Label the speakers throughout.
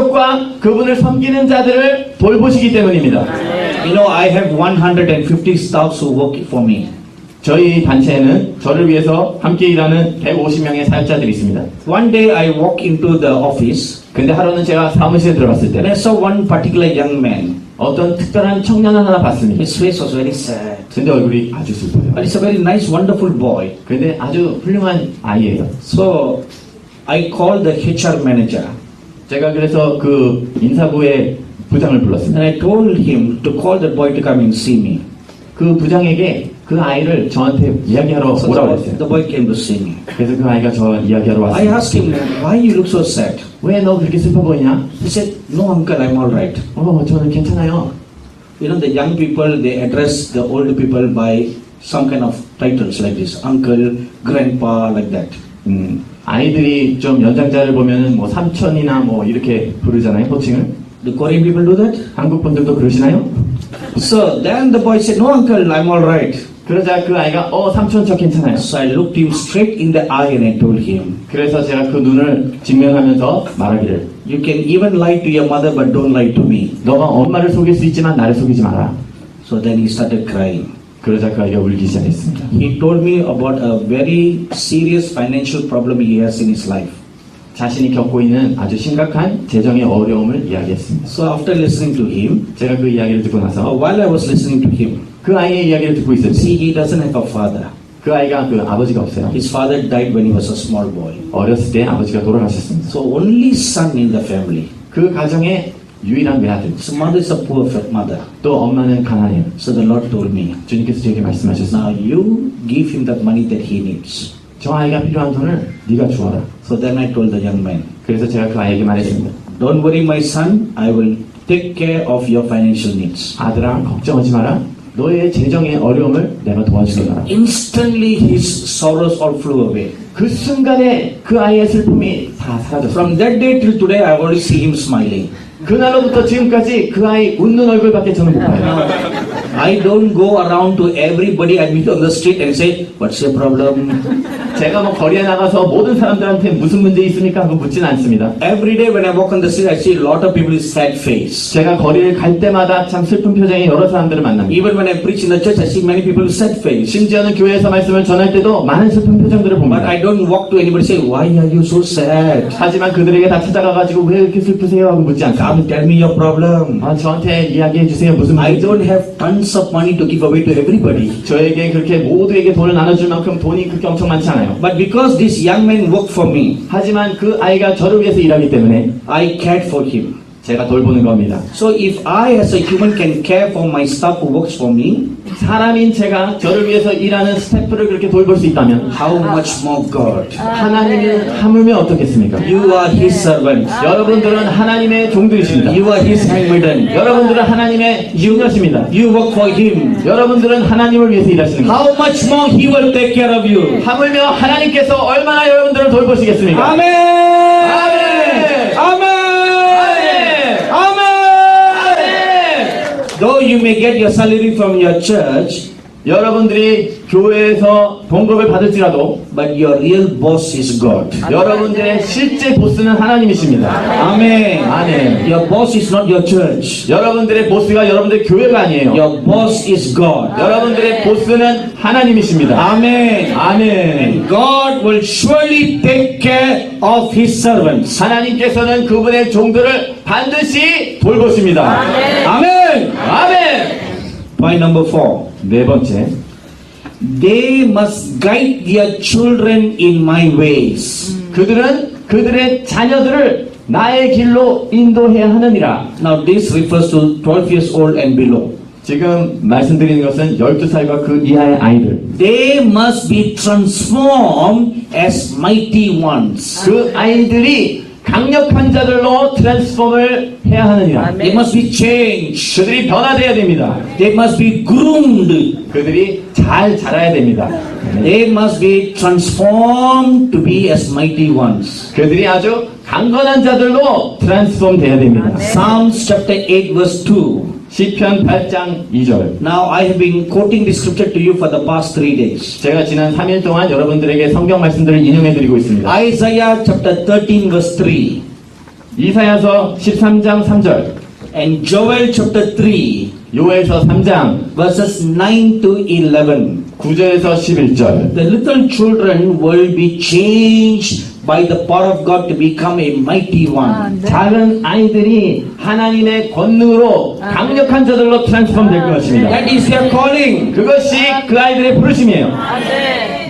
Speaker 1: 가족과 그분을 섬기는 자들을 돌보시기 때문입니다.
Speaker 2: You know, I have 150 staffs who work for me.
Speaker 1: 저희 단체에는 저를 위해서 함께 일하는 150명의 사역자들이 있습니다.
Speaker 2: One day I walk into the office
Speaker 1: 근데 하루는 제가 사무실에 들어갔을
Speaker 2: and
Speaker 1: 때
Speaker 2: I saw one particular young man.
Speaker 1: 어떤 특별한 청년을 하나 봤습니다.
Speaker 2: His face was very sad.
Speaker 1: 근데 얼굴이 아주 슬퍼요.
Speaker 2: But he's a very nice, wonderful boy.
Speaker 1: 근데 아주 훌륭한 아이예요.
Speaker 2: So I called the HR manager
Speaker 1: 제가 그래서 그 인사부의 부장을 불렀습니다.
Speaker 2: and I told him to call that boy to come and see me.
Speaker 1: 그 부장에게 그 아이를 저한테 이야기하러
Speaker 2: So
Speaker 1: 오라고 했어요.
Speaker 2: the boy came to see me.
Speaker 1: 그래서 그 아이가 저 이야기하러
Speaker 2: I
Speaker 1: 왔습니다.
Speaker 2: asked him, why you look so sad?
Speaker 1: 왜 너 그렇게 슬퍼 보이냐?
Speaker 2: He said, no uncle, I'm all right.
Speaker 1: 저는 괜찮아요.
Speaker 2: You know, the young people, they address the old people by some kind of titles like this, uncle, grandpa, like that.
Speaker 1: 아이들이 좀 연장자를 보면은 뭐 삼촌이나 뭐 이렇게 부르잖아요, 호칭을.
Speaker 2: The Korean people do that?
Speaker 1: 한국 분들도 그러시나요?
Speaker 2: So then the boy said, no uncle, I'm all right.
Speaker 1: 그러자 그 아이가 삼촌 저 괜찮아요.
Speaker 2: So I looked him straight in the eye and I told him,
Speaker 1: 그래서 제가 그 눈을 직면하면서 말하기를
Speaker 2: you can even lie to your mother but don't lie to me.
Speaker 1: 너가 엄마를 속일 수 있지만 나를 속이지 마라.
Speaker 2: So then he started crying.
Speaker 1: 그러자 그 아이가 울기 시작했습니다.
Speaker 2: He told me about a very serious financial problem he has in his life.
Speaker 1: 자신이 겪고 있는 아주 심각한 재정의 어려움을 이야기했습니다.
Speaker 2: So after listening to him,
Speaker 1: 제가 그 이야기를 듣고 나서
Speaker 2: while I was listening to him,
Speaker 1: 그 아이의 이야기를 듣고 있을 때
Speaker 2: see, he doesn't have a father.
Speaker 1: 그 아이가 그 아버지가 없어요.
Speaker 2: His father died when he was a small boy.
Speaker 1: 어렸을 때 아버지가 돌아가셨습니다.
Speaker 2: So only son in the family.
Speaker 1: 그 가정의 유일한 외아들.
Speaker 2: His mother is a poor mother.
Speaker 1: 또 엄마는 가난해요.
Speaker 2: So the Lord told me,
Speaker 1: 주님께서 저에게 말씀하셨어요.
Speaker 2: now you give him the money that he needs.
Speaker 1: 저 아이가 필요한 돈을 네가 주어라.
Speaker 2: So then I told the young man,
Speaker 1: 그래서 제가 그 아이에게 말했습니다.
Speaker 2: don't worry my son, I will take care of your financial needs.
Speaker 1: 아들아 걱정하지 마라. 너의 재정의 어려움을 내가 도와주겠다.
Speaker 2: Instantly his sorrows all flew away.
Speaker 1: 그 순간에 그 아이의 슬픔이 다 사라졌어요.
Speaker 2: From that day till today I already see him smiling.
Speaker 1: 그날로부터 지금까지 그 아이 웃는 얼굴밖에 저는 못 봐요.
Speaker 2: I don't go around to everybody I meet on the street and say, what's your problem?
Speaker 1: 제가 뭐 거리에 나가서 모든 사람들한테 무슨 문제 있습니까? 하고 묻지는 않습니다.
Speaker 2: Every day when I walk on the street I see a lot of people with sad face.
Speaker 1: 제가 거리를 갈 때마다 참 슬픈 표정의 여러 사람들을 만납니다.
Speaker 2: Even when I preach in the church I see many people with sad face.
Speaker 1: 심지어는 교회에서 말씀을 전할 때도 많은 슬픈 표정들을
Speaker 2: But
Speaker 1: 봅니다.
Speaker 2: I don't walk to anybody and say, why are you so sad?
Speaker 1: 하지만 그들에게 다 찾아가가지고 왜 이렇게 슬프세요? 하고 묻지 않습니다.
Speaker 2: Come tell me your problem.
Speaker 1: 저한테 이야기해 주세요. 무슨
Speaker 2: I
Speaker 1: 문제인지.
Speaker 2: don't have tons of money to give away to everybody.
Speaker 1: 저에게 그렇게 모두에게 돈을 나눠줄 만큼 돈이 그렇게 엄청 많지 않아요.
Speaker 2: But because this young man worked for me,
Speaker 1: 하지만 그 아이가 저를 위해서 일하기 때문에
Speaker 2: I cared for him.
Speaker 1: 제가 돌보는 겁니다.
Speaker 2: So if I as a human can care for my staff who works for me,
Speaker 1: 사람인 제가 저를 위해서 일하는 스태프를 그렇게 돌볼 수 있다면
Speaker 2: how much more God?
Speaker 1: 하나님은 하물며 어떻겠습니까?
Speaker 2: You are His servant.
Speaker 1: 여러분들은 하나님의 종들이십니다.
Speaker 2: You are His handmaiden.
Speaker 1: 여러분들은 하나님의 유녀십니다.
Speaker 2: You work for Him.
Speaker 1: 여러분들은 하나님을 위해서 일하시는 거예요.
Speaker 2: How much more He will take care of you?
Speaker 1: 하물며 하나님께서 얼마나 여러분들을 돌보시겠습니까?
Speaker 2: Amen.
Speaker 1: 아멘.
Speaker 2: Amen. Though you may get your salary from your church,
Speaker 1: 여러분들이 교회에서 봉급을 받을지라도
Speaker 2: but your real boss is God.
Speaker 1: 여러분들의 실제 보스는 하나님이십니다.
Speaker 2: Amen.
Speaker 1: 아멘.
Speaker 2: Your boss is not your church.
Speaker 1: 여러분들의 보스가 여러분들의 교회가 아니에요.
Speaker 2: Your boss is God.
Speaker 1: 여러분들의 보스는 하나님이십니다.
Speaker 2: Amen.
Speaker 1: 아멘.
Speaker 2: God will surely take care of His servants.
Speaker 1: 하나님께서는 그분의 종들을 반드시 돌보십니다.
Speaker 2: Amen.
Speaker 1: 아멘.
Speaker 2: Point number 4.
Speaker 1: 네 번째,
Speaker 2: They must guide their children in my ways.
Speaker 1: 그들은 그들의 자녀들을 나의 길로 인도해야 하느니라.
Speaker 2: Now this refers to 12 years old and below.
Speaker 1: 지금 말씀드리는 것은 12살과 그 이하의 아이들.
Speaker 2: They must be transformed as mighty ones.
Speaker 1: 그 아이들이 강력한 자들로 트랜스폼을 해야 하느니라.
Speaker 2: They must be changed.
Speaker 1: 그들이 변화되어야 됩니다.
Speaker 2: They must be groomed.
Speaker 1: 그들이 잘 자라야 됩니다.
Speaker 2: They must be transformed to be as mighty ones.
Speaker 1: 그들이 아주 강건한 자들로 트랜스폼 돼야 됩니다.
Speaker 2: Psalms chapter 8 verse 2.
Speaker 1: 시편 8장 2절.
Speaker 2: Now I have been quoting this scripture to you for the past 3 days.
Speaker 1: 제가 지난 3일 동안 여러분들에게 성경 말씀들을 인용해 드리고 있습니다.
Speaker 2: Isaiah chapter 13 verse 3.
Speaker 1: 이사야서 13장 3절,
Speaker 2: and Joel chapter 3,
Speaker 1: 요엘서 3장
Speaker 2: verses 9 to 11.
Speaker 1: 9절에서 11절.
Speaker 2: The little children will be changed by the power of God to become a mighty one.
Speaker 1: 작은 아이들이 하나님의 권능으로 강력한 자들로 트랜스폼 될 것입니다.
Speaker 2: That is their calling.
Speaker 1: 그것이 그 아이들의 부르심이에요.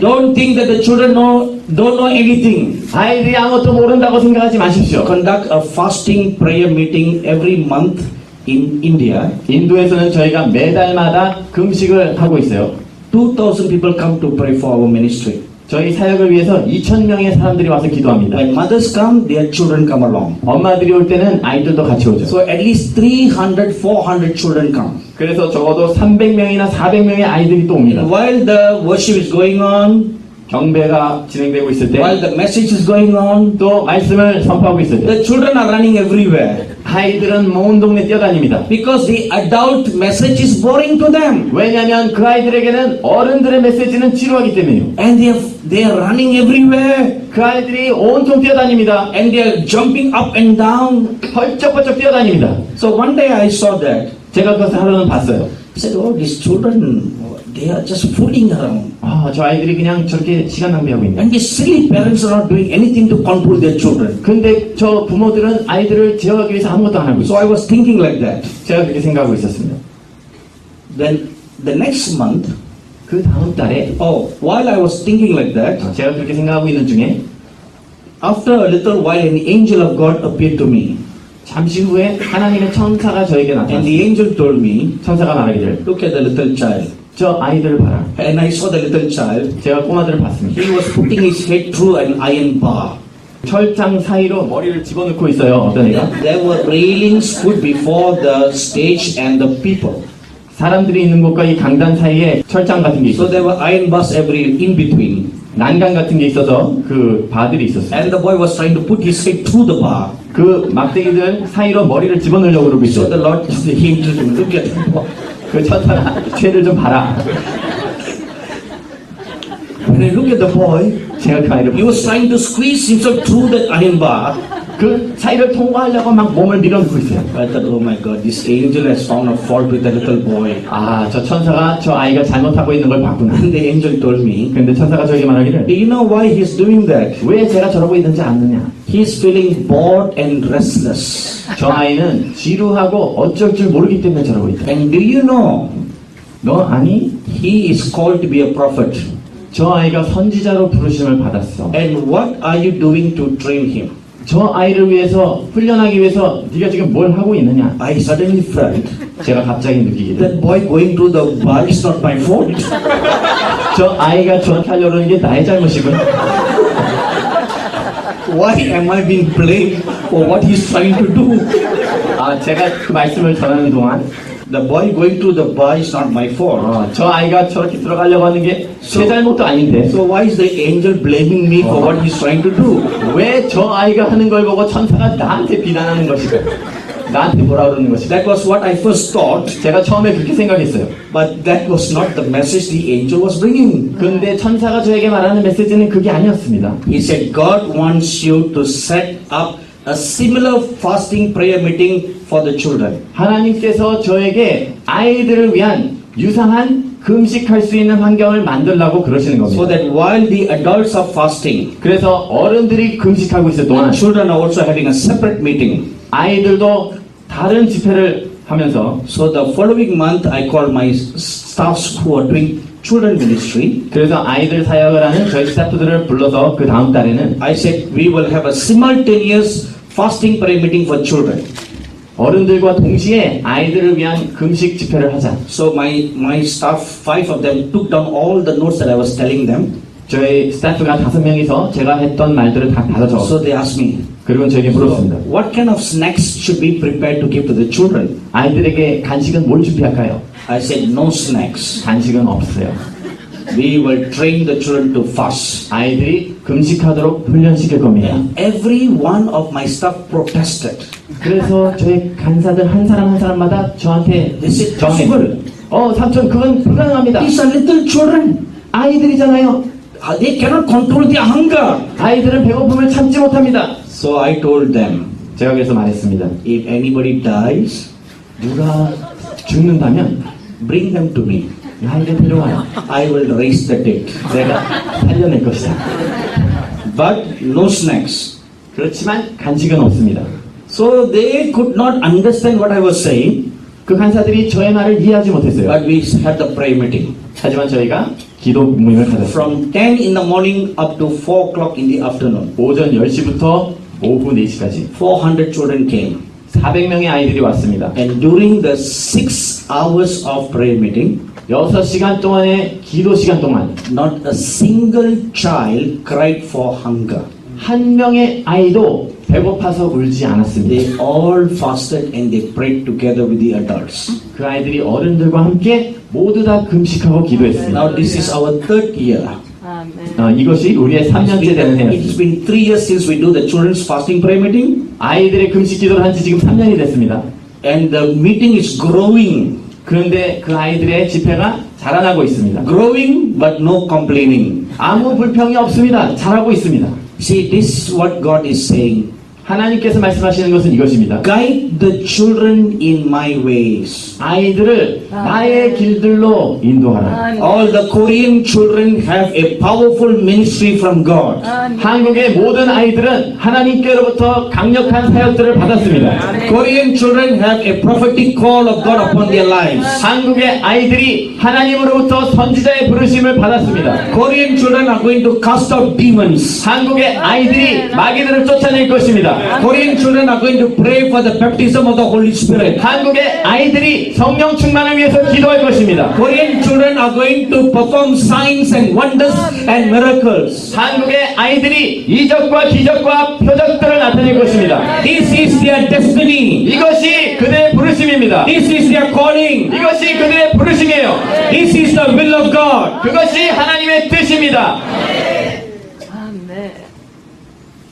Speaker 2: Don't think that the children don't know anything.
Speaker 1: 아이들이 아무것도 모른다고 생각하지 마십시오.
Speaker 2: Conduct a fasting prayer meeting every month in India.
Speaker 1: 인도에서는 저희가 매달마다 금식을 하고 있어요.
Speaker 2: 2,000 people come to pray for our ministry.
Speaker 1: 저희 사역을 위해서 2,000명의 사람들이 와서 기도합니다.
Speaker 2: When mothers come, their children come along.
Speaker 1: 엄마들이 올 때는 아이들도 같이 오죠.
Speaker 2: So at least 300, 400 children come.
Speaker 1: 그래서 적어도 300명이나 400명의 아이들이 또 옵니다.
Speaker 2: While the worship is going on,
Speaker 1: 경배가 진행되고 있을 때,
Speaker 2: while the message is going on,
Speaker 1: 또 말씀을 선포하고 있을 때,
Speaker 2: the children are running everywhere.
Speaker 1: 아이들은 온 동네 뛰어다닙니다.
Speaker 2: Because the adult message is boring to them.
Speaker 1: 왜냐하면 그 아이들에게는 어른들의 메시지는 지루하기 때문이에요.
Speaker 2: And they are running everywhere.
Speaker 1: 그 아이들이 온통 뛰어다닙니다.
Speaker 2: And they are jumping up and down.
Speaker 1: 펄쩍펄쩍 뛰어다닙니다.
Speaker 2: So one day I saw that.
Speaker 1: 제가 그것을 하루는 봤어요.
Speaker 2: I said, oh, these children, they are just fooling around.
Speaker 1: 저 아이들이 그냥 저렇게 시간 낭비하고 있네.
Speaker 2: And these silly parents are not doing anything to control their children.
Speaker 1: 근데 저 부모들은 아이들을 제어하기 위해서 아무것도 안 하고
Speaker 2: So
Speaker 1: 있어요.
Speaker 2: I was thinking like that.
Speaker 1: 제가 그렇게 생각하고 있었습니다.
Speaker 2: Then the next month,
Speaker 1: 그 다음 달에
Speaker 2: while I was thinking like that,
Speaker 1: 제가 그렇게 생각하고 있는 중에
Speaker 2: after a little while an angel of God appeared to me.
Speaker 1: 잠시 후에 하나님의 천사가 저에게
Speaker 2: And
Speaker 1: 나타났어요.
Speaker 2: the angel told me,
Speaker 1: 천사가 말하기를
Speaker 2: look at the little child.
Speaker 1: 저 아이들을 봐라.
Speaker 2: And I saw the little child.
Speaker 1: 제가 꼬마들을 봤습니다.
Speaker 2: He was putting his head through an iron bar.
Speaker 1: 철장 사이로 머리를 집어넣고 있어요. 어떤 애가?
Speaker 2: There were railings put before the stage and the people.
Speaker 1: 사람들이 있는 곳과 이 강단 사이에 철장 같은 게
Speaker 2: So
Speaker 1: 있어요.
Speaker 2: there were iron bars every in between.
Speaker 1: 난간 같은 게 있어서 그 바들이 있었어요.
Speaker 2: And the boy was trying to put his head through the bar.
Speaker 1: 그 막대기들 사이로 머리를 집어넣으려고 그러고
Speaker 2: So
Speaker 1: 있어요.
Speaker 2: the Lord, the angel told me, look at the boy.
Speaker 1: 그 천사가 쟤를 좀 봐라.
Speaker 2: When I look at the boy,
Speaker 1: 제가 그 아이를
Speaker 2: he was trying to squeeze himself through that iron bar.
Speaker 1: 그 사이를 통과하려고 막 몸을 밀어넣고 있어요.
Speaker 2: I thought, oh my God, this angel has found a fault with the little boy.
Speaker 1: 저 천사가 저 아이가 잘못하고 있는 걸 봤구나.
Speaker 2: And the angel told me,
Speaker 1: 근데 천사가 저에게 말하기를
Speaker 2: do you know why he's doing that?
Speaker 1: 왜 제가 저러고 있는지 아느냐?
Speaker 2: He's feeling bored and restless.
Speaker 1: 저 아이는 지루하고 어쩔 줄 모르기 때문에 저러고 있다.
Speaker 2: And do you know,
Speaker 1: 너 아니?
Speaker 2: he is called to be a prophet.
Speaker 1: 저 아이가 선지자로 부르심을 받았어.
Speaker 2: And what are you doing to train him?
Speaker 1: 저 아이를 위해서 훈련하기 위해서 네가 지금 뭘 하고 있느냐?
Speaker 2: I suddenly felt
Speaker 1: 제가 갑자기 느끼기를
Speaker 2: that boy going through the bar is not my fault.
Speaker 1: 저 아이가 저렇게 하려고 하는 게 나의 잘못이구나.
Speaker 2: Why am I being blamed for what he's trying to do?
Speaker 1: 제가 그 말씀을 전하는 동안
Speaker 2: The boy going through the bar is not my fault.
Speaker 1: 저 아이가 저렇게 들어가려고 하는 게 제 잘못도 아닌데
Speaker 2: So why is the angel blaming me for what he's trying to do?
Speaker 1: 왜 저 아이가 하는 걸 보고 천사가 나한테 비난하는 것일까? 나한테 뭐라 그러는 것일까?
Speaker 2: That was what I first thought,
Speaker 1: 제가 처음에 그렇게 생각했어요.
Speaker 2: but that was not the message the angel was bringing.
Speaker 1: 근데 천사가 저에게 말하는 메시지는 그게 아니었습니다.
Speaker 2: He said, God wants you to set up a similar fasting prayer meeting for the children.
Speaker 1: 하나님께서 저에게 아이들을 위한 유사한 금식할 수 있는 환경을 만들라고 그러시는
Speaker 2: So
Speaker 1: 겁니다.
Speaker 2: that while the adults are fasting,
Speaker 1: 그래서 어른들이 금식하고 있을 동안
Speaker 2: children are also having a separate meeting.
Speaker 1: 아이들도 다른 집회를 하면서
Speaker 2: So the following month, I called my staffs who are doing children ministry.
Speaker 1: 그래서 아이들 사역을 하는 저희 스태프들을 불러서 그 다음 달에는
Speaker 2: I said we will have a simultaneous fasting prayer meeting for children.
Speaker 1: 어른들과 동시에 아이들을 위한 금식 집회를 하자.
Speaker 2: So my staff, 5 of them, took down all the notes that I was telling them.
Speaker 1: 저희 스태프가 5명이서 제가 했던 말들을 다 받아
Speaker 2: So
Speaker 1: 적었어요.
Speaker 2: they asked me,
Speaker 1: 그리고 저에게 물었습니다.
Speaker 2: what kind of snacks should we prepare to give to the children?
Speaker 1: 아이들에게 간식은 뭘 준비할까요?
Speaker 2: I said no snacks.
Speaker 1: 간식은 없어요.
Speaker 2: We will train the children to fast.
Speaker 1: 아이들이 금식하도록 훈련시킬 겁니다.
Speaker 2: Every one of my staff protested.
Speaker 1: 그래서 저희 간사들 한 사람 한 사람마다 저한테
Speaker 2: This is
Speaker 1: 정해.
Speaker 2: possible.
Speaker 1: 삼촌 그건 불가능합니다.
Speaker 2: These are little children.
Speaker 1: 아이들이잖아요.
Speaker 2: They cannot control their hunger.
Speaker 1: 아이들은 배고픔을 참지 못합니다.
Speaker 2: So I told them,
Speaker 1: 제가 그래서 말했습니다.
Speaker 2: If anybody dies,
Speaker 1: 누가 죽는다면
Speaker 2: bring them to me.
Speaker 1: 나에게 데려와요.
Speaker 2: I will raise the dead.
Speaker 1: 내가 살려낼 것이다.
Speaker 2: But no snacks.
Speaker 1: 그렇지만 간식은 없습니다.
Speaker 2: So they could not understand what I was saying,
Speaker 1: 그 간사들이 저의 말을 이해하지 못했어요.
Speaker 2: but we had the prayer meeting.
Speaker 1: 하지만 저희가 기도 모임을 가졌습니다.
Speaker 2: From 10 in the morning up to 4 o'clock in the afternoon.
Speaker 1: 오전 10시부터 오후 4시까지
Speaker 2: 400 children came.
Speaker 1: 400명의 아이들이 왔습니다.
Speaker 2: And during the 6 hours of prayer meeting,
Speaker 1: 6시간 동안의 기도 시간 동안
Speaker 2: not a single child cried for hunger.
Speaker 1: 한 명의 아이도 배고파서 울지 않았습니다.
Speaker 2: They all fasted and they prayed together with the adults.
Speaker 1: 그 아이들이 어른들과 함께 모두 다 금식하고 기도했습니다.
Speaker 2: Now this is our third year.
Speaker 1: 이것이 우리의 3년째 되는
Speaker 2: It's
Speaker 1: 해였습니다.
Speaker 2: been 3 years since we do the children's fasting prayer meeting,
Speaker 1: 아이들의 금식 기도를 한 지 지금 3년이 됐습니다.
Speaker 2: and the meeting is growing.
Speaker 1: 그런데 그 아이들의 집회가 자라나고 있습니다.
Speaker 2: Growing but no complaining.
Speaker 1: 아무 불평이 없습니다. 잘하고 있습니다.
Speaker 2: See, this is what God is saying.
Speaker 1: 하나님께서 말씀하시는 것은 이것입니다.
Speaker 2: Guide the children in my ways.
Speaker 1: 아이들을 나의 길들로 인도하라.
Speaker 2: All the Korean children have a powerful ministry from God.
Speaker 1: 한국의 모든 아이들은 하나님께로부터 강력한 사역들을 받았습니다.
Speaker 2: Korean children have a prophetic call of God upon their lives.
Speaker 1: 한국의 아이들이 하나님으로부터 선지자의 부르심을 받았습니다.
Speaker 2: Korean children are going to cast out demons.
Speaker 1: 한국의 아이들이 마귀들을 쫓아낼 것입니다.
Speaker 2: Korean children are going to pray for the baptism of the Holy Spirit.
Speaker 1: 한국의 아이들이 성령 충만을 위해서 기도할 것입니다.
Speaker 2: Korean children are going to perform signs and wonders and miracles.
Speaker 1: 한국의 아이들이 이적과 기적과 표적들을 나타낼 것입니다.
Speaker 2: This is their destiny.
Speaker 1: 이것이 그들의 부르심입니다.
Speaker 2: This is their calling.
Speaker 1: 이것이 그들의 부르심이에요.
Speaker 2: This is the will of God.
Speaker 1: 그것이 하나님의 뜻입니다.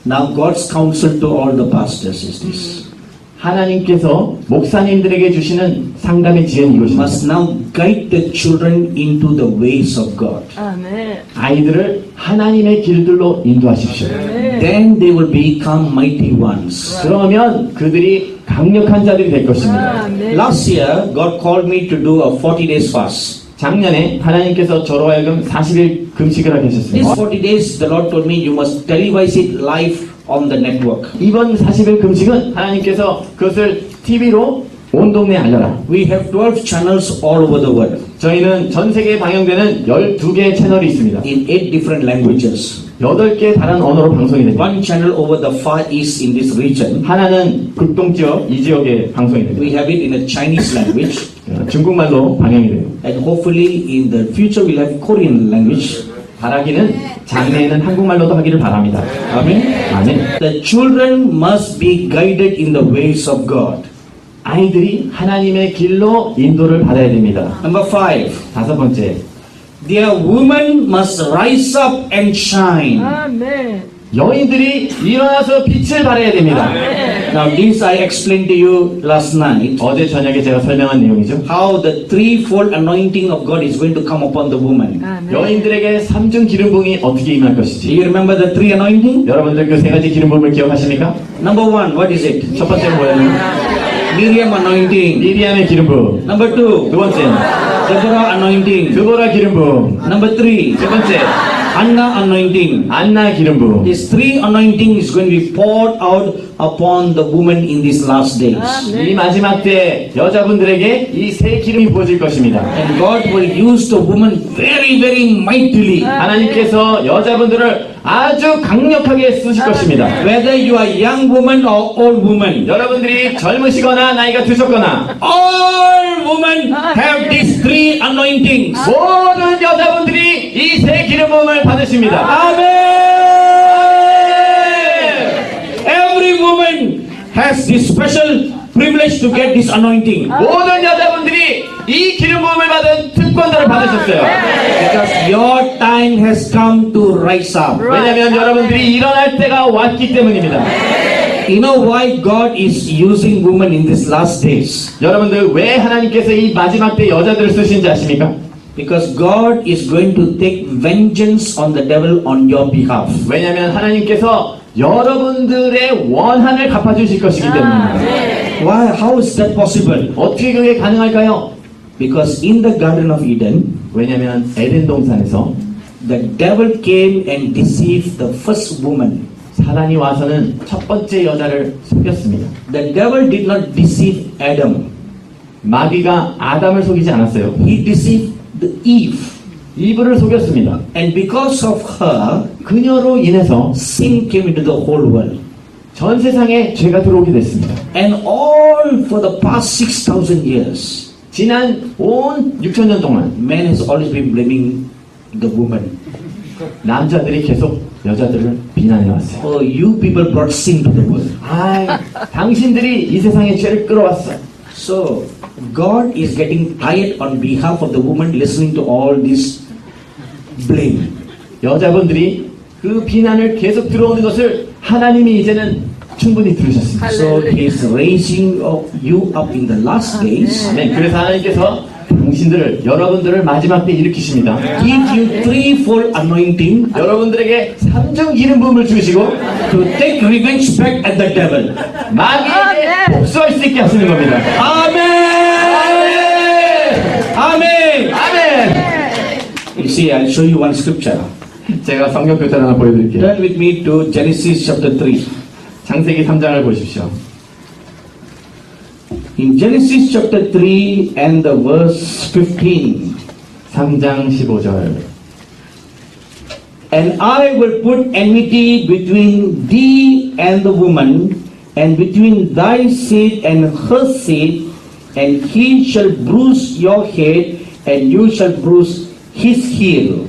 Speaker 2: Now God's counsel to all the pastors is this.
Speaker 1: 하나님께서 목사님들에게 주시는 상담의 지혜는 이것입니다.
Speaker 2: Must now guide the children into the ways of God.
Speaker 1: 아이들을 하나님의 길들로 인도하십시오.
Speaker 2: Then they will become mighty ones.
Speaker 1: 그러면 그들이 강력한 자들이 될 것입니다.
Speaker 2: Last year, God called me to do a 40 days fast.
Speaker 1: 작년에 하나님께서 저로 하여금 40일 금식을 하게
Speaker 2: These
Speaker 1: 하셨습니다.
Speaker 2: 40 days, the Lord told me you must televise it live on the network.
Speaker 1: 이번 40일 금식은 하나님께서 그것을 TV로 온 동네에 알려라.
Speaker 2: We have 12 channels all over the world
Speaker 1: 저희는 전 세계에 방영되는 12개의 채널이 있습니다.
Speaker 2: in 8 different languages.
Speaker 1: 8개 다른 언어로 방송이 됩니다.
Speaker 2: One channel over the Far East in this region.
Speaker 1: 하나는 극동지역 이 지역에 방송이
Speaker 2: We
Speaker 1: 됩니다.
Speaker 2: have it in a Chinese language.
Speaker 1: 중국말로 방영이 돼요.
Speaker 2: And hopefully in the future we'll have Korean language.
Speaker 1: 바라기는 장래에는 한국말로도 하기를 바랍니다.
Speaker 2: Amen.
Speaker 1: 아멘.
Speaker 2: The children must be guided in the ways of God.
Speaker 1: 아이들이 하나님의 길로 인도를 받아야 됩니다.
Speaker 2: Number 5.
Speaker 1: 5번째,
Speaker 2: Their women must rise up and shine.
Speaker 1: 여인들이 일어나서 빛을 발해야 됩니다.
Speaker 2: Now this I explained to you last night.
Speaker 1: 어제 저녁에 제가 설명한 내용이죠.
Speaker 2: How the threefold anointing of God is going to come upon the woman.
Speaker 1: 여인들에게 3중 기름 부음이 어떻게 임할
Speaker 2: Do
Speaker 1: 것인지.
Speaker 2: you remember the three anointing?
Speaker 1: 여러분들 그 3가지 기름 부음을 기억하십니까?
Speaker 2: Number 1, what is it?
Speaker 1: 첫 번째는 뭐예요?
Speaker 2: Miriam anointing.
Speaker 1: 미리암의 기름 부음.
Speaker 2: Number 2,
Speaker 1: 두 번째는
Speaker 2: Deborah anointing.
Speaker 1: 드보라 기름 부음.
Speaker 2: Number 3,
Speaker 1: 세 번째,
Speaker 2: Anna anointing.
Speaker 1: 안나 기름 부음.
Speaker 2: This three anointing is going to be poured out upon the woman in these last days.
Speaker 1: 이 마지막 때 여자분들에게 이 세 기름이 부어질 것입니다.
Speaker 2: And God will use the woman very, very mightily.
Speaker 1: 하나님께서 여자분들을 아주 강력하게 쓰실 것입니다.
Speaker 2: Whether you are young woman or old woman,
Speaker 1: 여러분들이 젊으시거나 나이가 드셨거나
Speaker 2: all women have these three anointings.
Speaker 1: 모든 여자분들이 이 세 기름 부음을 받으십니다.
Speaker 2: Amen. Every woman has this special privilege to get this anointing.
Speaker 1: 모든 여자분들이 이 기름 부음을 받은 특권들을 받으셨어요.
Speaker 2: Because your time has come to rise up.
Speaker 1: 왜냐하면 여러분들이 일어날 때가 왔기 때문입니다.
Speaker 2: You know why God is using women in these last days?
Speaker 1: 여러분들 왜 하나님께서 이 마지막 때 여자들을 쓰신지 아십니까?
Speaker 2: Because God is going to take vengeance on the devil on your behalf.
Speaker 1: 왜냐하면 하나님께서 여러분들의 원한을 갚아주실 것이기 때문입니다.
Speaker 2: Why? How is that possible?
Speaker 1: 어떻게 그게 가능할까요?
Speaker 2: Because in the Garden of Eden,
Speaker 1: 왜냐하면 에덴 동산에서
Speaker 2: the devil came and deceived the first woman.
Speaker 1: 사단이 와서는 첫 번째 여자를 속였습니다.
Speaker 2: The devil did not deceive Adam.
Speaker 1: 마귀가 아담을 속이지 않았어요.
Speaker 2: He deceived the Eve.
Speaker 1: 이브를 속였습니다.
Speaker 2: And because of her,
Speaker 1: 그녀로 인해서
Speaker 2: sin came into the whole world.
Speaker 1: 전 세상에 죄가 들어오게 됐습니다.
Speaker 2: And all for the past 6,000 years,
Speaker 1: 지난 온 6,000년 동안
Speaker 2: man has always been blaming the woman.
Speaker 1: 남자들이 계속 여자들을 비난해왔어요.
Speaker 2: Oh, you people brought sin to the world.
Speaker 1: 당신들이 이 세상에 죄를 끌어왔어.
Speaker 2: So, God is getting tired on behalf of the woman listening to all this blame.
Speaker 1: 여자분들이 그 비난을 계속 들어오는 것을 하나님이 이제는 충분히 들으셨습니다.
Speaker 2: So, He is raising you up in the last days.
Speaker 1: 아멘. 그래서 하나님께서 당신들을, 여러분들을 마지막 때 일으키십니다.
Speaker 2: Give you threefold anointing
Speaker 1: 여러분들에게 3중 기름 부음을 주시고
Speaker 2: to take revenge back at the devil.
Speaker 1: 마귀에게 복수할 수 있게 하시는 겁니다.
Speaker 2: Amen! Amen!
Speaker 1: 아멘!
Speaker 2: You see, I'll show you one scripture.
Speaker 1: 제가 성경 교사를 하나 보여드릴게요.
Speaker 2: Turn with me to Genesis chapter 3.
Speaker 1: 창세기 3장을 보십시오.
Speaker 2: In Genesis chapter 3 and the verse 15.
Speaker 1: 3장 15절.
Speaker 2: And I will put enmity between thee and the woman, and between thy seed and her seed, and he shall bruise your head, and you shall bruise his heel.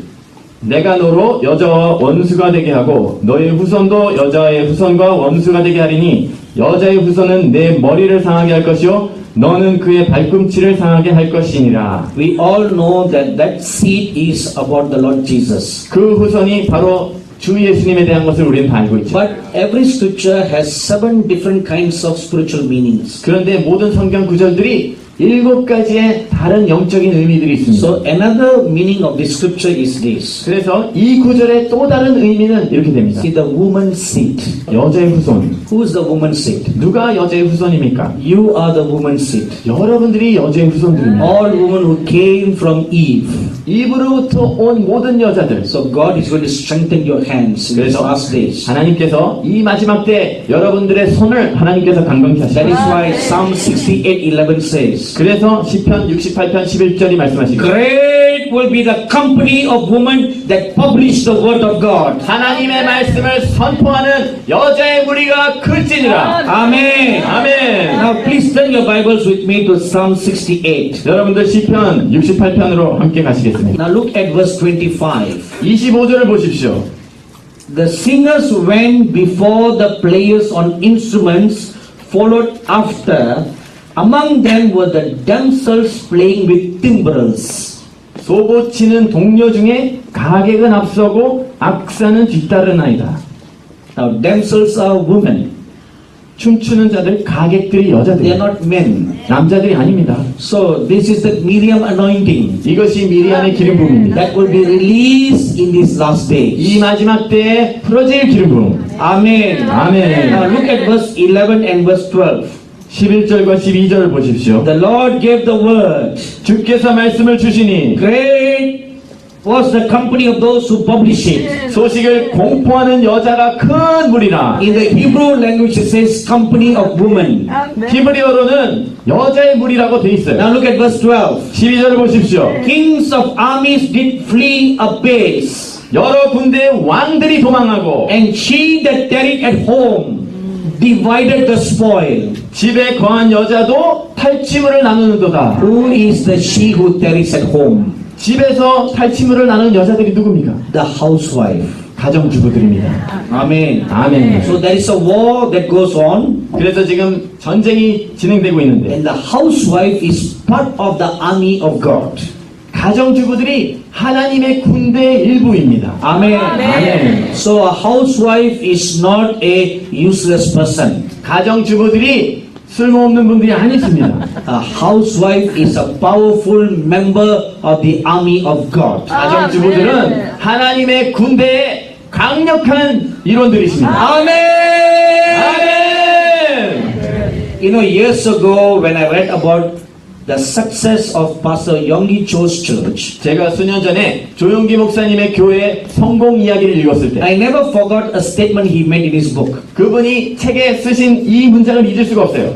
Speaker 1: 내가 너로 여자와 원수가 되게 하고 너의 후손도 여자의 후손과 원수가 되게 하리니 여자의 후손은 내 머리를 상하게 할 것이요 너는 그의 발꿈치를 상하게 할 것이니라.
Speaker 2: We all know that that seed is about the Lord Jesus.
Speaker 1: 그 후손이 바로 주 예수님에 대한 것을 우리는 다 알고 있죠.
Speaker 2: But every scripture has 7 different kinds of spiritual meanings.
Speaker 1: 그런데 모든 성경 구절들이 7가지의 다른 영적인 의미들이 있습니다.
Speaker 2: So another meaning of this scripture is this.
Speaker 1: 그래서 이 구절의 또 다른 의미는 이렇게 됩니다.
Speaker 2: See the woman's seed.
Speaker 1: 여자의 후손.
Speaker 2: Who is the woman's seed?
Speaker 1: 누가 여자의 후손입니까?
Speaker 2: You are the woman's seed.
Speaker 1: 여러분들이 여자의 후손들입니다.
Speaker 2: All women who came from Eve.
Speaker 1: 이브로부터 온 모든 여자들.
Speaker 2: So God is going to strengthen your hands in these
Speaker 1: 그래서
Speaker 2: last days.
Speaker 1: 하나님께서 이 마지막 때 여러분들의 손을 하나님께서 강건케
Speaker 2: That
Speaker 1: 하십니다.
Speaker 2: is why Psalm 68:11 says,
Speaker 1: 그래서 시편 68편 11절이 말씀하시고
Speaker 2: Great will be the company of women that publish the word of God.
Speaker 1: 하나님의 말씀을 선포하는 여자의 무리가 클지니라.
Speaker 2: Amen.
Speaker 1: 아멘.
Speaker 2: Now please turn your Bibles with me to Psalm 68.
Speaker 1: 여러분들 시편 68편으로 함께 가시겠습니다.
Speaker 2: Now look at verse 25.
Speaker 1: 25절을 보십시오.
Speaker 2: The singers went before the players on instruments followed after. Among them were the damsels playing with timbrels.
Speaker 1: 소고 치는 동료 중에 가객은 앞서고 악사는 뒤따르나이다.
Speaker 2: Now damsels are women.
Speaker 1: 춤추는 자들, 가객들이
Speaker 2: They are
Speaker 1: 여자들이에요.
Speaker 2: not men.
Speaker 1: 남자들이 아닙니다.
Speaker 2: So this is the Miriam anointing
Speaker 1: 이것이 미리안의 기름 부음입니다.
Speaker 2: that will be released in these last
Speaker 1: 이
Speaker 2: days.
Speaker 1: 마지막 때에 풀어질 기름 부음.
Speaker 2: Amen.
Speaker 1: 아멘.
Speaker 2: Now look at verse 11 and verse 12.
Speaker 1: 11절과 12절을 보십시오.
Speaker 2: The Lord gave the word.
Speaker 1: 주께서 말씀을 주시니
Speaker 2: Great was the company of those who publish it.
Speaker 1: 소식을 공포하는 여자가 큰 무리라.
Speaker 2: In the Hebrew language it says company of women.
Speaker 1: 히브리어로는 여자의 무리라고 돼 있어요.
Speaker 2: Now look at verse 12.
Speaker 1: 12절을 보십시오.
Speaker 2: Kings of armies did flee apace,
Speaker 1: 여러 군대의 왕들이 도망하고
Speaker 2: and she that tarried at home divided the spoil.
Speaker 1: 집에 거한 여자도 탈취물을 나누는도다.
Speaker 2: Who is the she who tarries at home?
Speaker 1: 집에서 탈취물을 나누는 여자들이 누굽니까?
Speaker 2: The housewife.
Speaker 1: 가정주부들입니다.
Speaker 2: Amen.
Speaker 1: 아멘.
Speaker 2: So there is a war that goes on,
Speaker 1: 그래서 지금 전쟁이 진행되고 있는데
Speaker 2: and the housewife is part of the army of God.
Speaker 1: 가정주부들이 하나님의 군대의 일부입니다.
Speaker 2: Amen.
Speaker 1: 아멘.
Speaker 2: So a housewife is not a useless person.
Speaker 1: 가정주부들이 쓸모없는 분들이 아니십니다.
Speaker 2: A housewife is a powerful member of the army of God.
Speaker 1: 가정주부들은 하나님의 군대의 강력한 일원들이십니다.
Speaker 2: Amen.
Speaker 1: 아멘!
Speaker 2: You know, years ago when I read about the success of Pastor Yonggi Cho's church,
Speaker 1: 제가 수년 전에 조용기 목사님의 교회 성공 이야기를 읽었을 때
Speaker 2: I never forgot a statement he made in his book.
Speaker 1: 그분이 책에 쓰신 이 문장을 잊을 수가 없어요.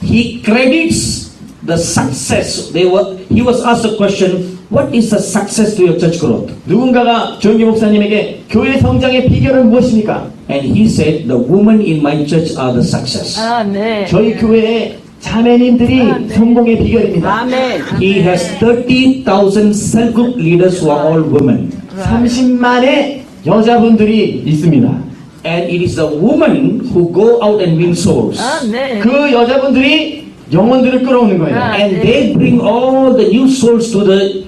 Speaker 2: He credits the success. He was asked a question, what is the success to your church growth?
Speaker 1: 누군가가 조용기 목사님에게 교회 성장의 비결은 무엇입니까?
Speaker 2: And he said, the women in my church are the success.
Speaker 3: 아멘.
Speaker 1: 저희 교회의 자매님들이 성공의 비결입니다.
Speaker 3: 아멘.
Speaker 2: He has 30,000 self-group leaders who are all women.
Speaker 1: 30만의 여자분들이 있습니다.
Speaker 2: And it is the women who go out and win souls.
Speaker 3: 아멘.
Speaker 1: 그 여자분들이 영혼들을 끌어오는 거예요.
Speaker 2: And they bring all the new souls to the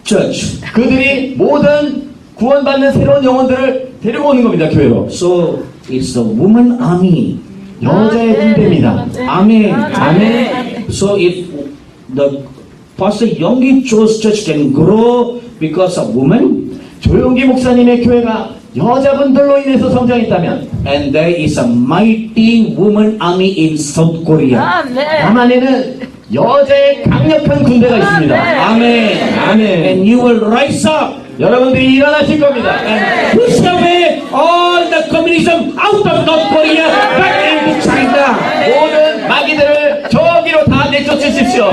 Speaker 2: church.
Speaker 1: 그들이 모든 구원받는 새로운 영혼들을 데리고 오는 겁니다, 교회로.
Speaker 2: So it's the woman army.
Speaker 1: 여자의 군대입니다.
Speaker 2: Amen.
Speaker 1: 아멘.
Speaker 2: So if the Pastor Yonggi Cho's church can grow because of women,
Speaker 1: 조용기 목사님의 교회가 여자분들로 인해서 성장했다면
Speaker 2: and there is a mighty woman army in South Korea.
Speaker 3: 아멘.
Speaker 1: 남한에는 여자의 강력한 군대가 있습니다.
Speaker 2: Amen.
Speaker 1: 아멘.
Speaker 2: And you will rise up
Speaker 1: 여러분들이 일어나실 겁니다.
Speaker 2: and push away all the communism out of North Korea back into China.
Speaker 1: 모든 마귀들을 저기로 다 내쫓으십시오.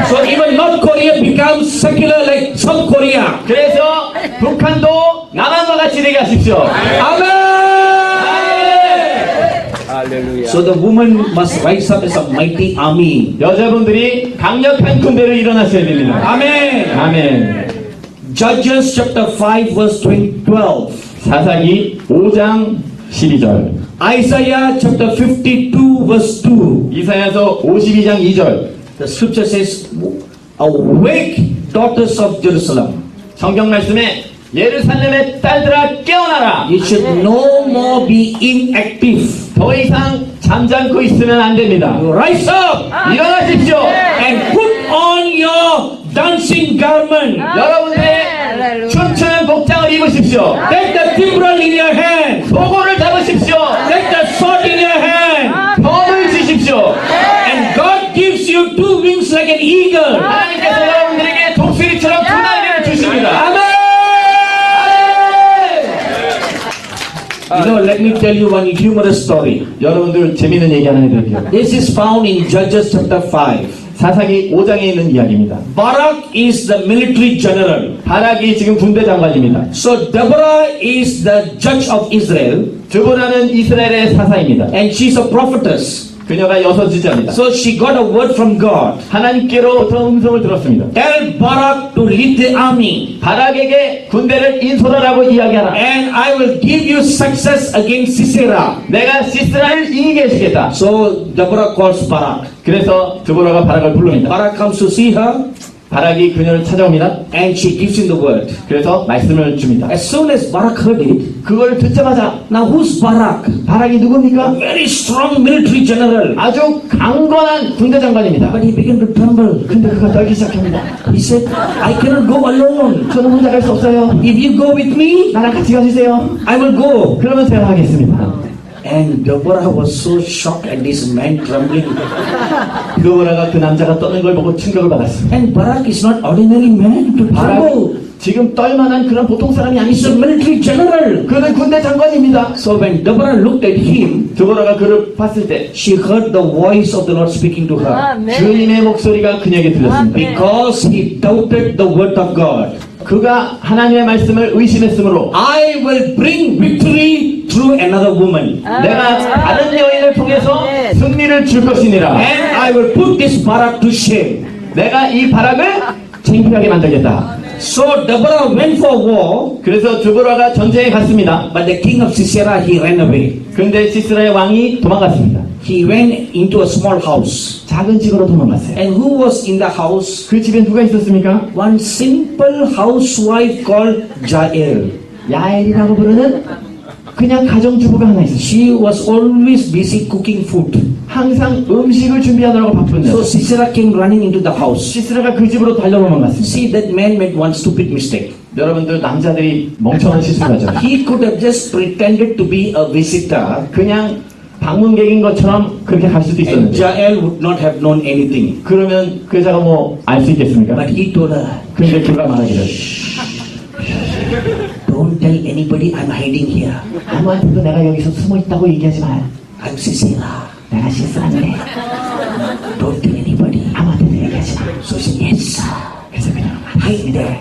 Speaker 2: So even North Korea becomes secular like South Korea.
Speaker 1: 그래서 북한도 남한과 같이 되게 하십시오.
Speaker 2: Amen. So the woman must rise up as a mighty army.
Speaker 1: 여자분들이 강력한 군대를 일어나셔야 됩니다.
Speaker 2: Amen.
Speaker 1: 아멘.
Speaker 2: Judges chapter 5 verse 12.
Speaker 1: 사사기 5장 12절.
Speaker 2: Isaiah chapter 52 verse 2.
Speaker 1: 이사야서 52장 2절.
Speaker 2: The scripture says, awake daughters of Jerusalem.
Speaker 1: 성경 말씀에 예루살렘의 딸들아 깨어나라.
Speaker 2: You should no more be inactive.
Speaker 1: 더 이상 잠잠고 있으면 안 됩니다.
Speaker 2: You rise up
Speaker 1: 일어나십시오.
Speaker 2: and put on your dancing garment.
Speaker 1: 여러분들의 춤추는 복장을 입으십시오.
Speaker 2: Take the timbrel in your hand.
Speaker 1: 도구를 잡으십시오.
Speaker 2: Take the sword in your hand.
Speaker 1: 변을 주십시오.
Speaker 2: And God gives you two wings like an eagle.
Speaker 1: 하나님께서 여러분들에게 독수리처럼 두 날개를 주십니다.
Speaker 2: Amen. You know, let me tell you one humorous story.
Speaker 1: 여러분들 재미있는 얘기 하나 해드릴게요.
Speaker 2: This is found in Judges chapter 5.
Speaker 1: 사사기 5장에 있는 이야기입니다.
Speaker 2: Barak is the military general.
Speaker 1: 바락이 지금 군대 장관입니다.
Speaker 2: So Deborah is the judge of Israel,
Speaker 1: 드보라는 이스라엘의 사사입니다.
Speaker 2: and she's a prophetess.
Speaker 1: 그녀가 여선지자입니다.
Speaker 2: So she got a word from God.
Speaker 1: 하나님께로부터 음성을 들었습니다.
Speaker 2: Tell Barak to lead the army,
Speaker 1: 바락에게 군대를 인솔하라고 이야기하라.
Speaker 2: and I will give you success against Sisera.
Speaker 1: 내가 시스라를 이기게 해주겠다.
Speaker 2: So Deborah calls Barak.
Speaker 1: 그래서 드보라가 바락을 부릅니다.
Speaker 2: Barak comes to see her,
Speaker 1: 바락이 그녀를 찾아옵니다.
Speaker 2: and she gives him the word.
Speaker 1: 그래서 말씀을 줍니다.
Speaker 2: As soon as Barak heard it,
Speaker 1: 그걸 듣자마자
Speaker 2: now who's Barak?
Speaker 1: 바락이 누굽니까?
Speaker 2: Very strong military general.
Speaker 1: 아주 강건한 군대 장관입니다.
Speaker 2: But he began to tremble.
Speaker 1: 근데 그가 떨기 시작합니다.
Speaker 2: He said, I cannot go alone.
Speaker 1: 저는 혼자 갈 수 없어요.
Speaker 2: If you go with me,
Speaker 1: 나랑 같이 가주세요.
Speaker 2: I will go.
Speaker 1: 그러면 제가 하겠습니다.
Speaker 2: And Deborah was so shocked at this man trembling.
Speaker 1: 드보라가 그 남자가 떠는 걸 보고 충격을 받았습니다.
Speaker 2: And Barak is not ordinary man to
Speaker 1: 바락
Speaker 2: tremble.
Speaker 1: 지금 떨만한 그런 보통 사람이
Speaker 2: He's a
Speaker 1: 아니죠.
Speaker 2: military general.
Speaker 1: 그는 군대 장관입니다.
Speaker 2: So when Deborah looked at him,
Speaker 1: 드보라가 그를 봤을 때
Speaker 2: she heard the voice of the Lord speaking to her.
Speaker 3: 아멘.
Speaker 1: 주님의 목소리가 그녀에게 들렸습니다.
Speaker 2: Because he doubted the word of God.
Speaker 1: 그가 하나님의 말씀을 의심했으므로
Speaker 2: I will bring victory through another woman.
Speaker 1: 내가 다른 여인을 통해서 승리를 줄 것이니라.
Speaker 2: And I will put this Barak to shame.
Speaker 1: 내가 이 바락을 창피하게 만들겠다.
Speaker 2: So Deborah went for war,
Speaker 1: 그래서 드보라가 전쟁에 갔습니다.
Speaker 2: but the king of Sisera, he ran away.
Speaker 1: 근데 시스라의 왕이 도망갔습니다.
Speaker 2: He went into a small house.
Speaker 1: 작은 집으로 도망갔어요.
Speaker 2: And who was in the house?
Speaker 1: 그 집에 누가 있었습니까?
Speaker 2: One simple housewife called Jael.
Speaker 1: 야엘이라고 부르는 그냥 가정주부가 하나 있었어요.
Speaker 2: She was always busy cooking food.
Speaker 1: 항상 음식을 준비하느라고 바쁜
Speaker 2: So
Speaker 1: 여자.
Speaker 2: Sisera came running into the house.
Speaker 1: 시스라가 그 집으로 달려오만 갔습니다.
Speaker 2: See, that man made one stupid mistake.
Speaker 1: 여러분들 남자들이 멍청한 실수를 하죠.
Speaker 2: He could have just pretended to be a visitor,
Speaker 1: 그냥 방문객인 것처럼 그렇게 갈 수도
Speaker 2: and
Speaker 1: 있었는데
Speaker 2: Jael would not have known anything.
Speaker 1: 그러면 그 여자가 뭐 알 수 있겠습니까?
Speaker 2: But he told her,
Speaker 1: 근데 그가 말하기를
Speaker 2: don't tell anybody I'm hiding here.
Speaker 1: 아무한테도 내가 여기서 숨어 있다고 얘기하지 마.
Speaker 2: I'm Sisera.
Speaker 1: 내가 시스라인데
Speaker 2: Don't tell anybody.
Speaker 1: 아무한테도 얘기하지 마.
Speaker 2: So she said, yes.
Speaker 1: 그래서 그냥
Speaker 2: Hide there.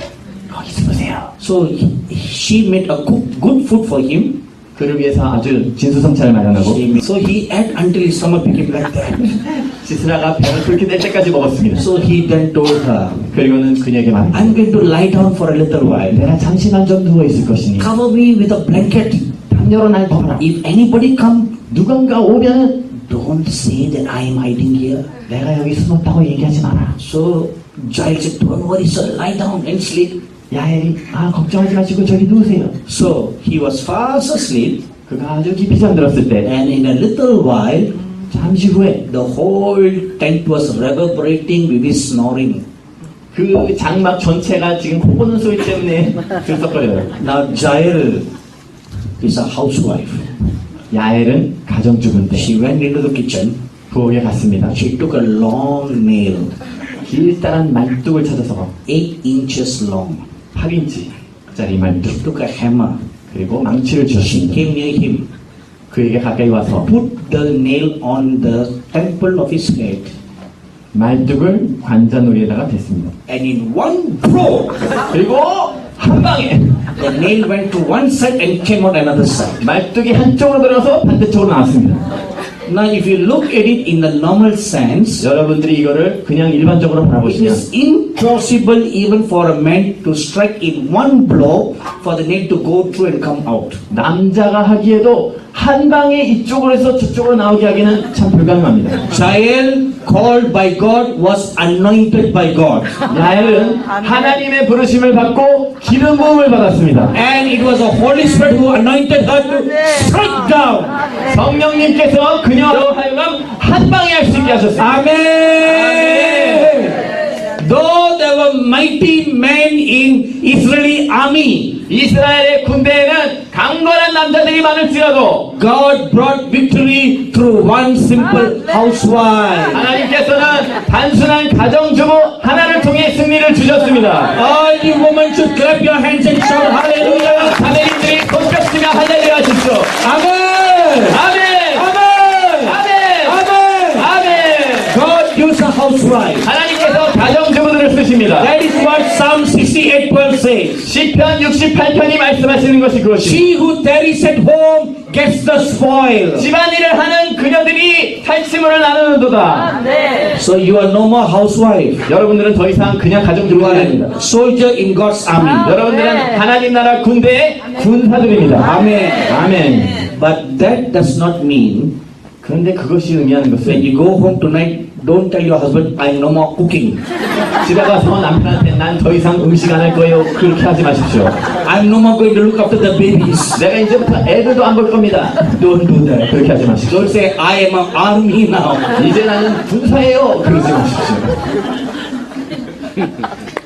Speaker 1: 거기 숨으세요.
Speaker 2: So she made a good food for him.
Speaker 1: 그를 위해서 아주 진수성찬을 마련하고
Speaker 2: So he ate until his stomach became like that.
Speaker 1: 시스라가 배를 그렇게 될 때까지 먹었습니다.
Speaker 2: So he then told her,
Speaker 1: 그리고는 그녀에게 말합니다.
Speaker 2: I'm going to lie down for a little while.
Speaker 1: 내가 잠시만 좀 누워 있을 것이니
Speaker 2: Cover me with a blanket.
Speaker 1: 담요로 날 덮어라.
Speaker 2: If anybody come,
Speaker 1: 누군가 오면
Speaker 2: don't say that I am hiding here.
Speaker 1: 내가 여기 숨었다고 얘기하지 마라.
Speaker 2: So Jael said, don't worry, sir, lie down and sleep.
Speaker 1: 야엘이 걱정하지 마시고 저기 누우세요.
Speaker 2: So he was fast asleep,
Speaker 1: 그가 아주 깊이 잠들었을 때
Speaker 2: and in a little while,
Speaker 1: 잠시 후에
Speaker 2: the whole tent was reverberating with his snoring.
Speaker 1: 그 장막 전체가 지금 코 고는 소리 때문에 들썩거려요.
Speaker 2: Now Jael is a housewife.
Speaker 1: 야엘은 가정주부인데
Speaker 2: She went into the kitchen.
Speaker 1: 부엌에 갔습니다.
Speaker 2: She took a long nail,
Speaker 1: 길다란 말뚝을 찾아서
Speaker 2: 8 inches long.
Speaker 1: 8인치짜리 말뚝
Speaker 2: She took a hammer.
Speaker 1: 그리고 망치를
Speaker 2: She
Speaker 1: 주었습니다.
Speaker 2: came near him,
Speaker 1: 그에게 가까이 와서
Speaker 2: put the nail on the temple of his head,
Speaker 1: 말뚝을 관자놀이에다가 댔습니다.
Speaker 2: and in one blow,
Speaker 1: 그리고 한 방에
Speaker 2: the nail went to one side and came out another side.
Speaker 1: 말뚝이 한쪽으로 들어서 반대쪽으로 나왔습니다.
Speaker 2: Now, if you look at it in the normal sense,
Speaker 1: 여러분들이 이거를 그냥 일반적으로
Speaker 2: it
Speaker 1: 바라보시면
Speaker 2: is impossible even for a man to strike in one blow for the nail to go through and come out.
Speaker 1: 남자가 하기에도 한 방에 이쪽으로 해서 저쪽으로 나오게 하기는 참 불가능합니다.
Speaker 2: Jael, called by God, was anointed by God.
Speaker 1: 야엘은 하나님의 부르심을 받고 기름 부음을 받았습니다.
Speaker 2: And it was the Holy Spirit who anointed her to strike down.
Speaker 1: 성령님께서 그녀로 하여금 한 방에 할 수 있게 하셨습니다.
Speaker 2: Amen. Though there were mighty men in Israeli army,
Speaker 1: 이스라엘의 군대에는 강건한 남자들이 많을지라도
Speaker 2: God brought victory through one simple housewife.
Speaker 1: 하나님께서는 단순한 가정주부 하나를 통해 승리를 주셨습니다.
Speaker 2: All you women should clap your hands and shout hallelujah.
Speaker 1: 자매님들이 손뼉치며 할렐루야 하십시오.
Speaker 2: Amen.
Speaker 1: 아멘!
Speaker 2: Amen.
Speaker 1: 아멘!
Speaker 2: Amen.
Speaker 1: 아멘!
Speaker 2: God used a housewife.
Speaker 1: 하나님께서 가정주부들을 쓰십니다.
Speaker 2: That is what Psalm 68:12 says.
Speaker 1: 시편 68편이 말씀하시는 것이 그것입니다.
Speaker 2: She who tarries at home gets the spoil.
Speaker 1: 집안일을 하는 그녀들이 탈취물을 나누는도다.
Speaker 2: So you are no more housewife.
Speaker 1: 여러분들은 더 이상 그냥
Speaker 2: You
Speaker 1: 가정주부가
Speaker 2: are
Speaker 1: 아닙니다.
Speaker 2: a soldier in God's army.
Speaker 1: 여러분들은 하나님 나라 군대의 군사들입니다.
Speaker 2: Amen.
Speaker 1: 아멘.
Speaker 2: But that does not mean
Speaker 1: 그런데 그것이 의미하는
Speaker 2: when
Speaker 1: 것은
Speaker 2: you go home tonight, don't tell your husband, I'm no more cooking.
Speaker 1: 집에 가서 남편한테 난 더 이상 음식 안 할 거예요. 그렇게 하지 마십시오.
Speaker 2: I'm no more going to look after the babies.
Speaker 1: 내가 이제부터 애들도 안 볼 겁니다.
Speaker 2: Don't do that.
Speaker 1: 그렇게 하지 마십시오.
Speaker 2: Don't say, I am an army now.
Speaker 1: 이제 나는 군사예요. 그러지 마십시오.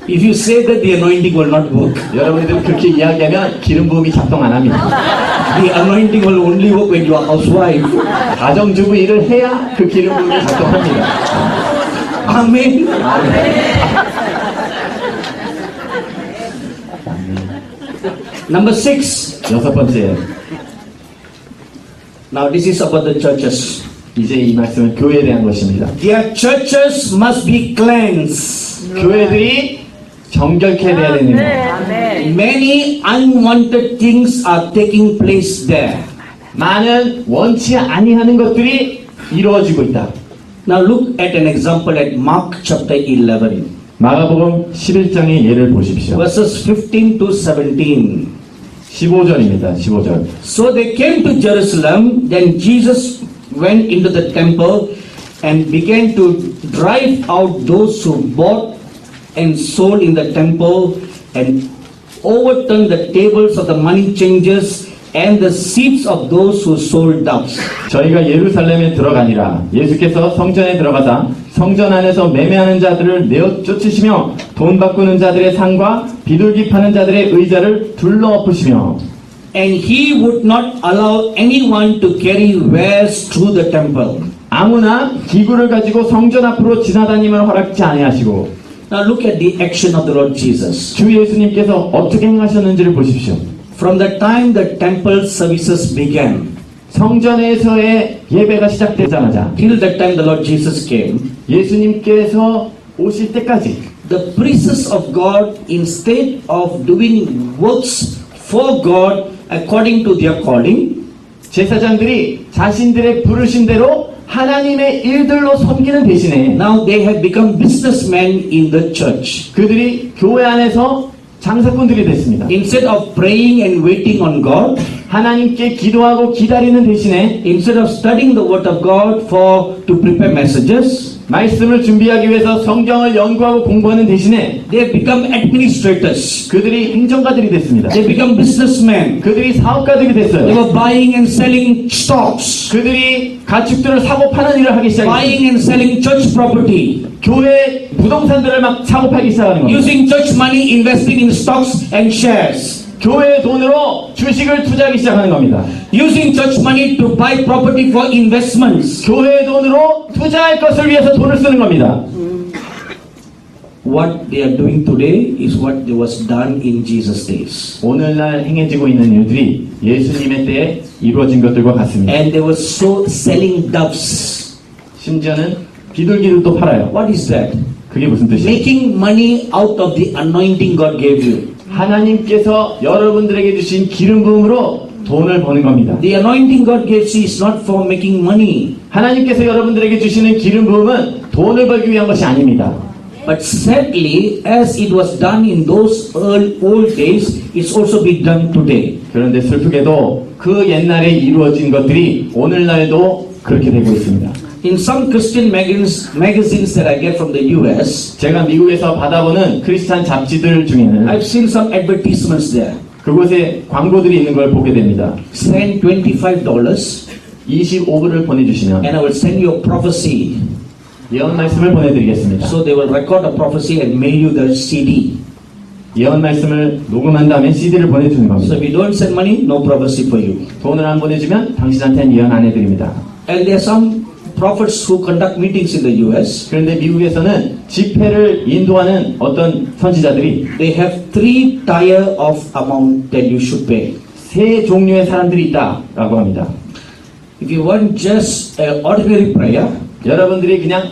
Speaker 2: If you say that, the anointing will not work.
Speaker 1: 여러분들 그렇게 이야기하면 기름 부음이 작동 안 합니다.
Speaker 2: The anointing will only work when you are housewife.
Speaker 1: 가정주부 일을 해야 그 기름 부음이 작동합니다.
Speaker 2: Amen. Number 6.
Speaker 1: 여섯 번째,
Speaker 2: Now this is about the churches.
Speaker 1: 이제 이 말씀은 교회에 대한 것입니다.
Speaker 2: Their churches must be cleansed.
Speaker 1: 교회들이 정결케 돼야 됩니다.
Speaker 2: Many unwanted things are taking place there.
Speaker 1: 많은 원치 아니하는 것들이 이루어지고 있다.
Speaker 2: Now look at an example at Mark chapter 11,
Speaker 1: 마가복음 11장의 예를 보십시오.
Speaker 2: verses 15 to 17.
Speaker 1: 15절입니다. 15절.
Speaker 2: So they came to Jerusalem. Then Jesus went into the temple and began to drive out those who bought and sold in the temple and overturned the tables of the money changers and the seats of those who sold doves.
Speaker 1: 저희가 예루살렘에 들어가니라. 예수께서 성전에 들어가사 성전 안에서 매매하는 자들을 내어 쫓으시며 돈 바꾸는 자들의 상과 비둘기 파는 자들의 의자를 둘러 엎으시며
Speaker 2: And he would not allow anyone to carry wares through the temple.
Speaker 1: 아무나 기구를 가지고 성전 앞으로 지나다님을 허락지 아니하시고.
Speaker 2: Now look at the action of the Lord Jesus.
Speaker 1: 주 예수님께서 어떻게 행하셨는지를 보십시오.
Speaker 2: From the time the temple services began,
Speaker 1: 성전에서의 예배가 시작되자마자
Speaker 2: till the time the Lord Jesus came,
Speaker 1: 예수님께서 오실 때까지
Speaker 2: the priests of God, instead of doing works for God according to their calling,
Speaker 1: 제사장들이 자신들의 부르심대로 하나님의 일들로 섬기는 대신에
Speaker 2: now they have become businessmen in the church.
Speaker 1: 그들이 교회 안에서 장사꾼들이 됐습니다.
Speaker 2: Instead of praying and waiting on God,
Speaker 1: 하나님께 기도하고 기다리는 대신에
Speaker 2: instead of studying the word of God to prepare messages,
Speaker 1: 말씀을 준비하기 위해서 성경을 연구하고 공부하는 대신에
Speaker 2: they have become administrators.
Speaker 1: 그들이 행정가들이 됐습니다.
Speaker 2: They become businessmen.
Speaker 1: 그들이 사업가들이
Speaker 2: They
Speaker 1: 됐어요.
Speaker 2: were buying and selling stocks,
Speaker 1: 그들이 가축들을 사고 파는 일을 하기 시작했어요.
Speaker 2: buying and selling church property,
Speaker 1: 교회 부동산들을 막 사고 팔기 시작하는 겁니다.
Speaker 2: using church money, investing in stocks and shares,
Speaker 1: 교회의 돈으로 주식을 투자하기 시작하는 겁니다.
Speaker 2: using church money to buy property for investments.
Speaker 1: 교회의 돈으로 투자할 것을 위해서 돈을 쓰는 겁니다.
Speaker 2: What they are doing today is what was done in Jesus' days.
Speaker 1: 오늘날 행해지고 있는 일들이 예수님의 때에 이루어진 것들과 같습니다.
Speaker 2: And they were so selling doves.
Speaker 1: 심지어는 비둘기들도 팔아요.
Speaker 2: What is that?
Speaker 1: 그게 무슨 뜻이에요?
Speaker 2: Making money out of the anointing God gave you.
Speaker 1: 하나님께서 여러분들에게 주신 기름 부음으로 돈을 버는 겁니다.
Speaker 2: The anointing God gives you is not for making money.
Speaker 1: 하나님께서 여러분들에게 주시는 기름 부음은 돈을 벌기 위한 것이 아닙니다.
Speaker 2: But sadly, as it was done in those old days, it's also been done today.
Speaker 1: 그런데 슬프게도 그 옛날에 이루어진 것들이 오늘날도 그렇게 되고 있습니다.
Speaker 2: In some Christian magazines that I get from the US,
Speaker 1: 제가 미국에서 받아보는 크리스찬 잡지들 중에는
Speaker 2: I've seen some advertisements there.
Speaker 1: 그곳에 광고들이 있는 걸 보게 됩니다.
Speaker 2: Send $25
Speaker 1: 25불을 보내주시면
Speaker 2: and I will send you a prophecy.
Speaker 1: 예언 말씀을 보내드리겠습니다.
Speaker 2: So they will record a prophecy and mail you the CD.
Speaker 1: 예언 말씀을 녹음한 다음에 CD를 보내주는
Speaker 2: So
Speaker 1: 겁니다.
Speaker 2: if you don't send money, no prophecy for you.
Speaker 1: 돈을 안 보내주면 당신한테는 예언 안 해드립니다.
Speaker 2: And there are some prophets who conduct meetings in the US.
Speaker 1: 그런데 미국에서는 집회를 인도하는 어떤 선지자들이
Speaker 2: They have 3 tier of amount that you should pay.
Speaker 1: 세 종류의 사람들이 있다라고 합니다.
Speaker 2: If you want just an ordinary prayer,
Speaker 1: 여러분들이 그냥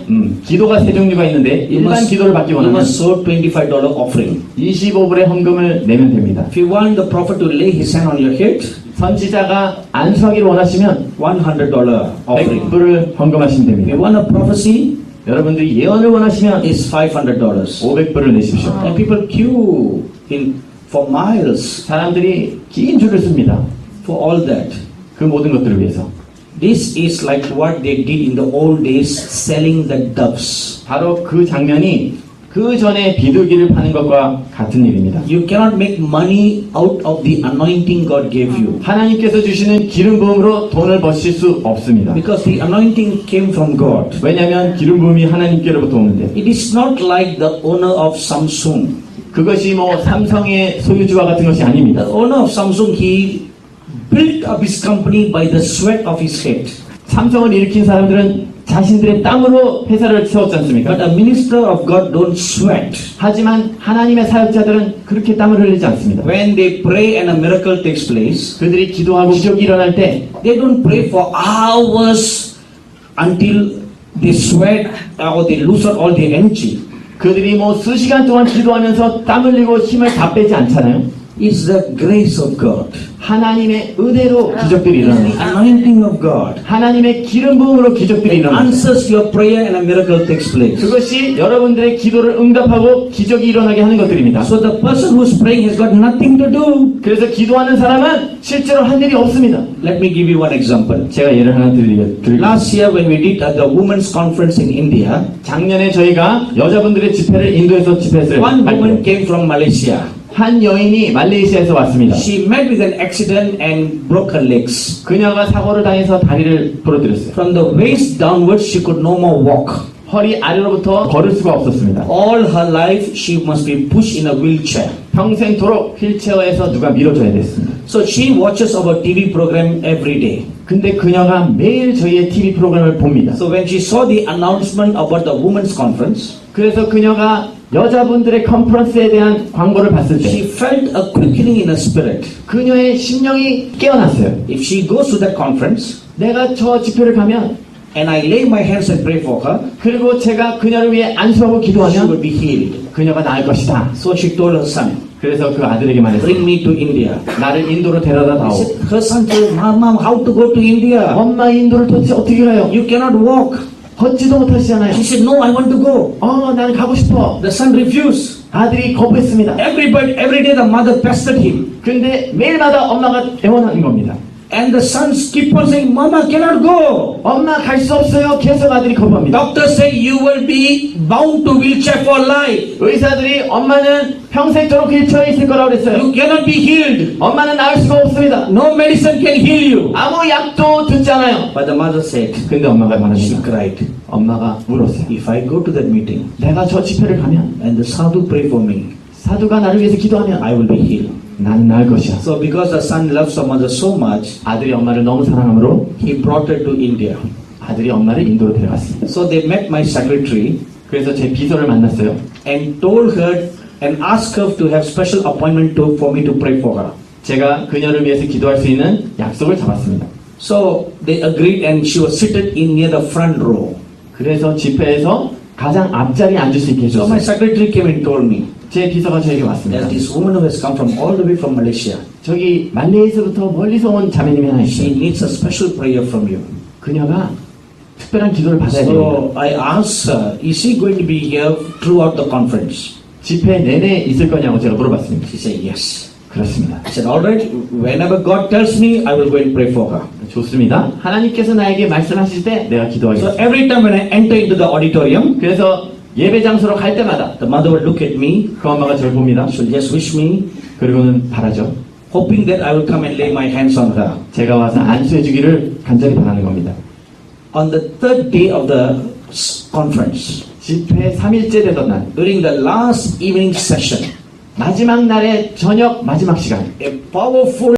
Speaker 1: 기도가 세 종류가 있는데 일반 기도를 받기
Speaker 2: you
Speaker 1: 원하면
Speaker 2: must sow $25 offering.
Speaker 1: 25불의 헌금을 내면 됩니다.
Speaker 2: If you want the prophet to lay his hand on your head,
Speaker 1: 선지자가 안수하기를 원하시면
Speaker 2: $100 offering.
Speaker 1: 100불을 헌금하시면
Speaker 2: If
Speaker 1: 됩니다.
Speaker 2: you want a prophecy,
Speaker 1: 여러분들이 예언을 원하시면
Speaker 2: it's $500.
Speaker 1: 500불을 내십시오.
Speaker 2: And people queue for miles
Speaker 1: 사람들이 긴 줄을 씁니다.
Speaker 2: for all that.
Speaker 1: 그 모든 것들을 위해서.
Speaker 2: This is like what they did in the old days, selling the doves.
Speaker 1: 바로 그 장면이 그 전에 비둘기를 파는 것과 같은 일입니다.
Speaker 2: You cannot make money out of the anointing God gave you.
Speaker 1: 하나님께서 주시는 기름 부음으로 돈을 버실 수 없습니다.
Speaker 2: Because the anointing came from God.
Speaker 1: 왜냐하면 기름 부음이 하나님께로부터 오는데
Speaker 2: It is not like the owner of Samsung.
Speaker 1: 그것이 뭐 삼성의 소유주와 같은 것이
Speaker 2: The
Speaker 1: 아닙니다.
Speaker 2: owner of Samsung, he built up his company by the sweat of his head.
Speaker 1: 삼성을 일으킨 사람들은 자신들의 땀으로 회사를 세웠지
Speaker 2: But
Speaker 1: 않습니까?
Speaker 2: a minister of God don't sweat.
Speaker 1: 하지만 하나님의 사역자들은 그렇게 땀을 흘리지 않습니다.
Speaker 2: When they pray and a miracle takes place,
Speaker 1: 그들이 기도하고 기적이 일어날 때
Speaker 2: they don't pray for hours until they sweat or they lose out all their energy.
Speaker 1: 그들이 뭐 수시간 동안 기도하면서 땀 흘리고 힘을 다 빼지 않잖아요.
Speaker 2: It's the grace of God,
Speaker 1: 하나님의 은혜로 기적들이
Speaker 2: the
Speaker 1: 일어납니다.
Speaker 2: anointing of God.
Speaker 1: 하나님의 기름 부음으로 기적들이
Speaker 2: It
Speaker 1: 일어납니다.
Speaker 2: answers your prayer and a miracle takes place.
Speaker 1: 그것이 여러분들의 기도를 응답하고 기적이 일어나게 하는 것들입니다.
Speaker 2: So the person who's praying has got nothing to do.
Speaker 1: 그래서 기도하는 사람은 실제로 한 일이 없습니다.
Speaker 2: Let me give you one example.
Speaker 1: 제가 예를 하나 드리겠습니다.
Speaker 2: Last year when we did the women's conference in India,
Speaker 1: 작년에 저희가 여자분들의 집회를 인도에서 집회했어요.
Speaker 2: one woman came from Malaysia.
Speaker 1: 한 여인이 말레이시아에서 왔습니다.
Speaker 2: She met with an accident and broke her legs.
Speaker 1: 그녀가 사고를 당해서 다리를 부러뜨렸어요.
Speaker 2: From the waist downwards, she could no more walk.
Speaker 1: 허리 아래로부터 걸을 수가 없었습니다.
Speaker 2: All her life, she must be pushed in a wheelchair.
Speaker 1: 평생토록 휠체어에서 누가 밀어줘야 됐습니다.
Speaker 2: So she watches our TV program every day.
Speaker 1: 근데 그녀가 매일 저희의 TV 프로그램을 봅니다.
Speaker 2: So when she saw the announcement about the women's conference,
Speaker 1: 그래서 그녀가 여자분들의 컨퍼런스에 대한 광고를 봤을
Speaker 2: she
Speaker 1: 때
Speaker 2: felt a quickening in her spirit.
Speaker 1: 그녀의 심령이 깨어났어요.
Speaker 2: If she goes to that conference
Speaker 1: 내가 저 집회를 가면
Speaker 2: and I lay my hands and pray for her,
Speaker 1: 그리고 제가 그녀를 위해 안수하고
Speaker 2: she will
Speaker 1: 기도하면
Speaker 2: be healed.
Speaker 1: 그녀가 나을 것이다.
Speaker 2: So she told her son,
Speaker 1: 그래서 그 아들에게 말했어요.
Speaker 2: bring me to India.
Speaker 1: 나를 인도로 데려다
Speaker 2: He
Speaker 1: 다오.
Speaker 2: said, her son told, Mom, how to go to India?
Speaker 1: 엄마 인도를 도대체 어떻게 가요?
Speaker 2: You cannot walk.
Speaker 1: 걷지도 못하시잖아요.
Speaker 2: She said, no, I want to go.
Speaker 1: 나는 가고 싶어.
Speaker 2: The son refused.
Speaker 1: 아들이 거부했습니다.
Speaker 2: Every day the mother pestered him.
Speaker 1: 근데 매일마다 엄마가 애원하는 겁니다.
Speaker 2: And the sons keep on saying, Mama cannot go.
Speaker 1: 엄마 갈 수 없어요. 계속 아들이 거부합니다.
Speaker 2: Doctor say you will be bound to wheelchair for life.
Speaker 1: 의사들이 엄마는 평생토록 휠체어에 있을 거라고 그랬어요.
Speaker 2: You cannot be healed.
Speaker 1: 엄마는 나을 수가 없습니다.
Speaker 2: No medicine can heal you.
Speaker 1: 아무 약도 듣지 않아요.
Speaker 2: But the mother said,
Speaker 1: 근데 엄마가
Speaker 2: she
Speaker 1: 말합니다.
Speaker 2: cried,
Speaker 1: 엄마가 울었어요.
Speaker 2: if I go to that meeting
Speaker 1: 내가 저 집회를 가면
Speaker 2: and the sadhu pray for me,
Speaker 1: 사두가 나를 위해서 기도하면
Speaker 2: I will be healed.
Speaker 1: 나는 나을 것이야.
Speaker 2: So because the son loves the mother so much,
Speaker 1: 아들이 엄마를 너무 사랑하므로
Speaker 2: he brought her to India.
Speaker 1: 아들이 엄마를 인도로 데려갔습니다.
Speaker 2: So they met my secretary
Speaker 1: 그래서 제 비서를 만났어요.
Speaker 2: and told her and asked her to have special appointment for me to pray for her.
Speaker 1: 제가 그녀를 위해서 기도할 수 있는 약속을 잡았습니다.
Speaker 2: So they agreed and she was seated in near the front row.
Speaker 1: 그래서 집회에서 가장 앞자리에 앉을 수 있게
Speaker 2: So my
Speaker 1: 해줬어요.
Speaker 2: secretary came and told me,
Speaker 1: 제 비서가 저에게 왔습니다.
Speaker 2: there's this woman who has come from all the way from Malaysia.
Speaker 1: 저기 말레이시아부터 멀리서 온 자매님이 하나
Speaker 2: She
Speaker 1: 있어요.
Speaker 2: needs a special prayer from you.
Speaker 1: 그녀가 특별한 기도를 받아야 됩니다.
Speaker 2: So I asked her, is she going to be here throughout the conference?
Speaker 1: 집회 내내 있을 거냐고 제가 물어봤습니다.
Speaker 2: She said yes.
Speaker 1: 그렇습니다.
Speaker 2: I said, all right, whenever God tells me, I will go and pray for her.
Speaker 1: 좋습니다. 하나님께서 나에게 말씀하실 때 내가
Speaker 2: So
Speaker 1: 기도하겠습니다.
Speaker 2: every time when I enter into the auditorium,
Speaker 1: 그래서 예배 장소로 갈 때마다
Speaker 2: the mother will look at me,
Speaker 1: 그 엄마가 저를 봅니다.
Speaker 2: she'll just wish me,
Speaker 1: 그리고는 바라죠.
Speaker 2: hoping that I will come and lay my hands on her.
Speaker 1: 제가 와서 안수해 주기를 간절히 바라는 겁니다.
Speaker 2: On the third day of the conference,
Speaker 1: 집회 3일째 되던 날,
Speaker 2: during the last evening session,
Speaker 1: 마지막 날의 저녁 마지막 시간,
Speaker 2: a powerful